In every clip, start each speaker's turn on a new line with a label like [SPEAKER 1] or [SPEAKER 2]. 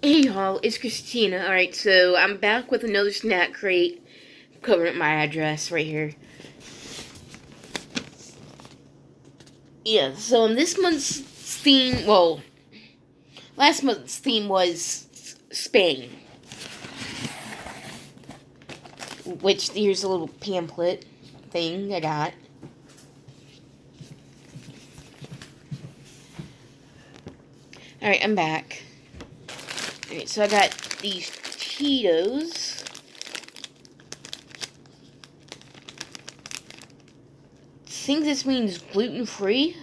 [SPEAKER 1] Hey y'all, it's Christina. Alright, so I'm back with another snack crate. Covering up my address right here. Yeah, so this month's theme, well, last month's theme was Spain. Which, here's a little pamphlet thing I got. Alright, I'm back. Alright, so I got these Cheetos. I think this means gluten-free.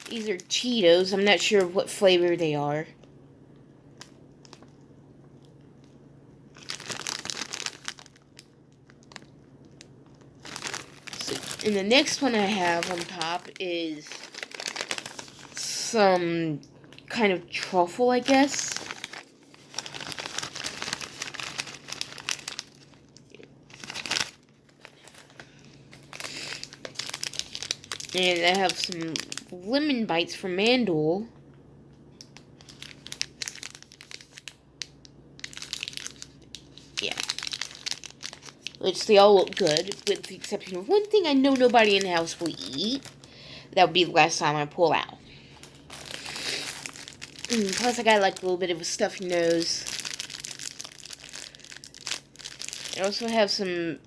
[SPEAKER 1] These are Cheetos. I'm not sure what flavor they are. And the next one I have on top is some kind of truffle, I guess. And I have some lemon bites from Mandel. Yeah. Which they all look good, with the exception of one thing I know nobody in the house will eat. That would be the last time I pull out. Plus I got like a little bit of a stuffy nose. I also have some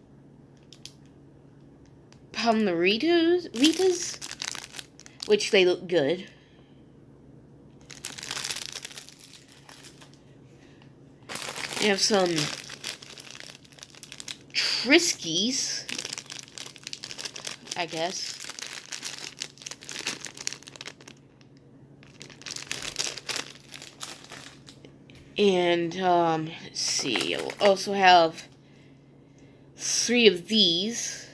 [SPEAKER 1] Palmeritas, which they look good. I have some Triskies, I guess. And, let's see, I'll also have 3 of these,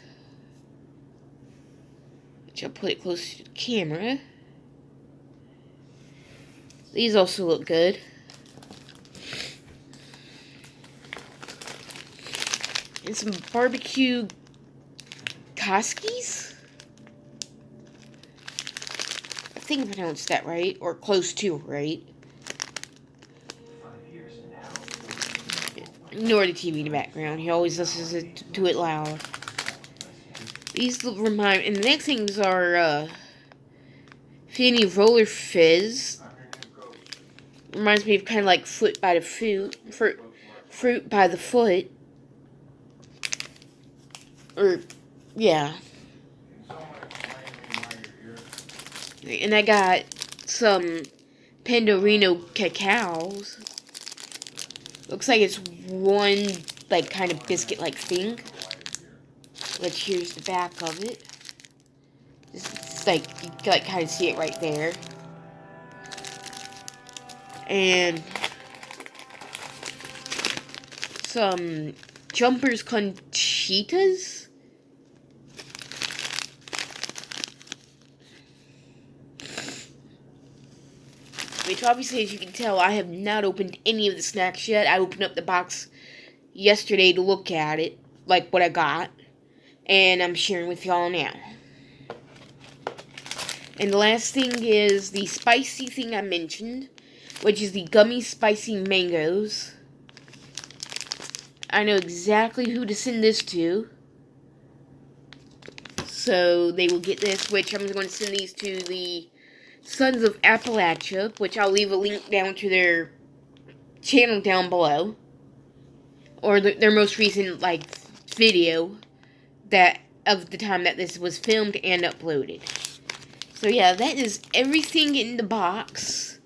[SPEAKER 1] which I'll put it close to the camera. These also look good. And some barbecue Koskis? I think I pronounced that right, or close to right. Ignore the TV in the background. He always listens to it loud. These remind... And the next things are, Fanny Roller Fizz. Reminds me of kind of like fruit by the foot. Or, yeah. And I got some Pandorino cacaos. Looks like it's one, like, kind of biscuit-like thing. Let's here's the back of it. It's like, you can, like, kind of see it right there. And some Jumpers Conchitas. Which obviously, as you can tell, I have not opened any of the snacks yet. I opened up the box yesterday to look at it, like what I got. And I'm sharing with y'all now. And the last thing is the spicy thing I mentioned, which is the gummy spicy mangoes. I know exactly who to send this to. So they will get this, which I'm going to send these to the Sons of Appalachia, which I'll leave a link down to their channel down below. Or their most recent, like, video that of the time that this was filmed and uploaded. So yeah, that is everything in the box.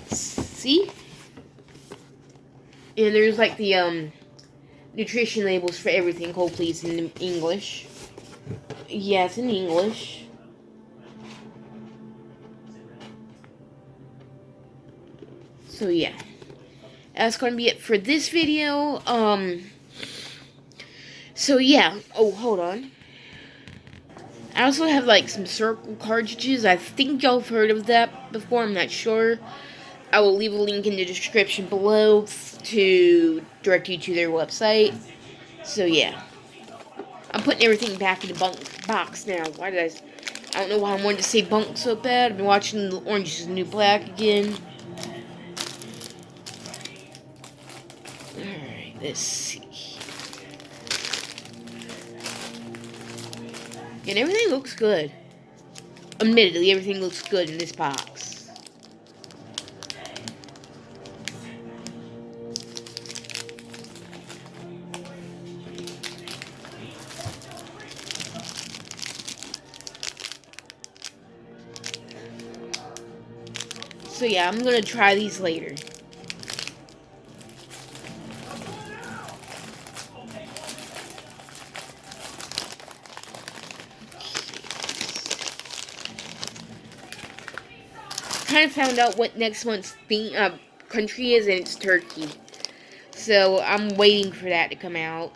[SPEAKER 1] See? And there's like the nutrition labels for everything. Hold please in English. Yeah, it's in English. So yeah. That's gonna be it for this video. So yeah. Oh, hold on. I also have like some circle cartridges. I think y'all have heard of that before. I'm not sure. I will leave a link in the description below to direct you to their website. So yeah. I'm putting everything back in the box now. Why did I I don't know why I wanted to say bunk so bad. I've been watching the Orange is the New Black again. Alright, let's see. And everything looks good. Admittedly, everything looks good in this box. So yeah, I'm gonna try these later. Kind of found out what next month's country is, and it's Turkey. So I'm waiting for that to come out.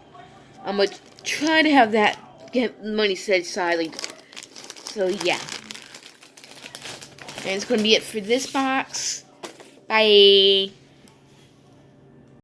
[SPEAKER 1] I'm gonna try to have that get money set aside. Like, so yeah, and it's gonna be it for this box. Bye.